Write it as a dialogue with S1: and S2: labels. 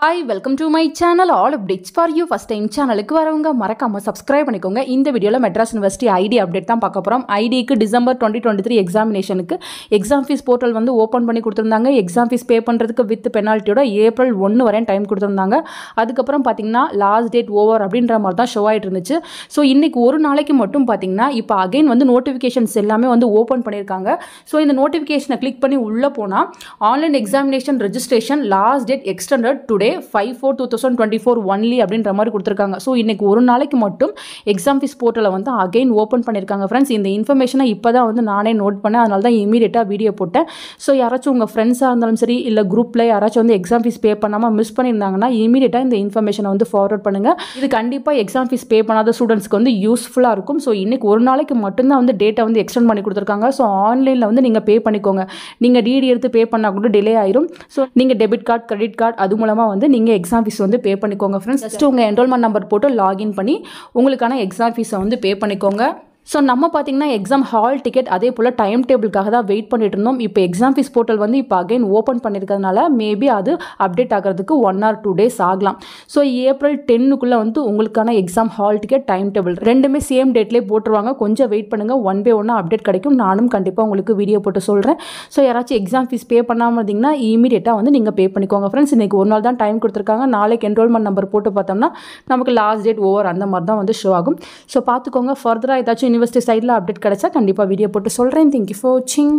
S1: Hi, welcome to my channel. All updates for you. First time சேனலுக்கு வரவங்க மறக்காம subscribe பண்ணிக்கோங்க. இந்த வீடியோல மெட்ராஸ் யுனிவர்சிட்டி ஐடி அப்டேட் தான் பார்க்க போறோம். ஐடிக்கு டிசம்பர் 2023 எக்ஸாமினேஷனுக்கு எக்ஸாம் ஃபீஸ் போர்ட்டல் வந்து ஓபன் பண்ணி கொடுத்திருந்தாங்க. எக்ஸாம் ஃபீஸ் பே பண்றதுக்கு வித் பெனால்ட்டியோட ஏப்ரல் 1 வரை டைம் கொடுத்திருந்தாங்க. அதுக்கு அப்புறம் பாத்தீங்கன்னா லாஸ்ட் டேட் ஓவர் அப்படின்ற மாதிரி தான் ஷோ ஆயிட்டு இருந்துச்சு. சோ இன்னைக்கு ஒரு நாளைக்கு மட்டும் பாத்தீங்கன்னா இப்போ அகைன் வந்து நோட்டிஃபிகேஷன்ஸ் எல்லாமே வந்து ஓபன் பண்ணிருக்காங்க. சோ இந்த நோட்டிஃபிகேஷனை கிளிக் பண்ணி உள்ள போனா online examination registration last date extended today 5/4/2024 only அப்படின்ற மாதிரி கொடுத்துருக்காங்க. ஸோ இன்னைக்கு ஒரு நாளைக்கு மட்டும் எக்ஸாம் ஃபீஸ் போர்ட்டலை வந்து அகைன் ஓப்பன் பண்ணியிருக்காங்க ஃப்ரெண்ட்ஸ். இந்த இன்ஃபர்மேஷனை இப்போ தான் வந்து நானே நோட் பண்ணேன். அதனால தான் இமீடியட்டாக வீடியோ போட்டேன். ஸோ யாராச்சும் உங்கள் ஃப்ரெண்ட்ஸாக இருந்தாலும் சரி இல்லை குரூப்பில் யாராச்சும் வந்து எக்ஸாம் ஃபீஸ் பே பண்ணாமல் மிஸ் பண்ணியிருந்தாங்கன்னா இமீடியட்டாக இந்த இன்ஃபர்மேஷனை வந்து ஃபார்வர்ட் பண்ணுங்கள். இது கண்டிப்பாக எக்ஸாம் ஃபீஸ் பே பண்ணாத ஸ்டூடெண்ட்ஸ்க்கு வந்து யூஸ்ஃபுல்லாக இருக்கும். ஸோ இன்னைக்கு ஒரு நாளைக்கு மட்டும்தான் வந்து டேட்டா வந்து எக்ஸ்டெண்ட் பண்ணி கொடுத்துருக்காங்க. ஸோ ஆன்லைனில் வந்து நீங்கள் பே பண்ணிக்கோங்க. நீங்கள் டிடி எடுத்து பே பண்ணால் கூட டிலே ஆயிரும். ஸோ நீங்கள் டெபிட் கார்டு கிரெடிட் கார்டு அது மூலமாக வந்து நீங்கள் எக்ஸாம் ஃபீஸ் வந்து பே பண்ணிக்கோங்க ஃப்ரெண்ட்ஸ். ஜஸ்ட் உங்கள் என்ரோல்மெண்ட் நம்பர் போட்டு லாகின் பண்ணி உங்களுக்கான எக்ஸாம் ஃபீஸை வந்து பே பண்ணிக்கோங்க. ஸோ நம்ம பார்த்தீங்கன்னா எக்ஸாம் ஹால் டிக்கெட் அதே போல் டைம் டேபிளுக்காக தான் வெயிட் பண்ணிட்டு இருந்தோம். இப்போ எக்ஸாம் ஃபீஸ் போர்ட்டல் வந்து இப்போ அகைன் ஓப்பன் பண்ணியிருக்கிறதுனால மேபி அது அப்டேட் ஆகிறதுக்கு 1 or 2 days ஆகலாம். ஸோ ஏப்ரல் 10க்குள்ளே வந்து உங்களுக்கான exam hall ticket time table ரெண்டுமே சேம் டேட்லேயே போட்டுருவாங்க. கொஞ்சம் வெயிட் பண்ணுங்கள். 1 by 1 அப்டேட் கிடைக்கும். நானும் கண்டிப்பாக உங்களுக்கு வீடியோ போட்டு சொல்கிறேன். ஸோ யாராச்சும் எக்ஸாம் ஃபீஸ் பே பண்ணாமல் இருந்தீங்கன்னா இமீடியட்டாக வந்து நீங்கள் பே பண்ணிக்கோங்க ஃப்ரெண்ட்ஸ். இன்றைக்கி ஒரு நாள் தான் டைம் கொடுத்துருக்காங்க. நாளைக்கு என்ரோல்மெண்ட் நம்பர் போட்டு பார்த்தோம்னா நமக்கு லாஸ்ட் டேட் ஓவர் அந்த மாதிரி தான் வந்து ஷோ ஆகும். ஸோ பார்த்துக்கோங்க. ஃபர்தராக ஏதாச்சும் யூனிவர்சிட்டி சைடில் அப்டேட் கிடைச்சா கண்டிப்பாக வீடியோ போட்டு சொல்கிறேன். தேங்க்யூ ஃபார் வாட்சிங்.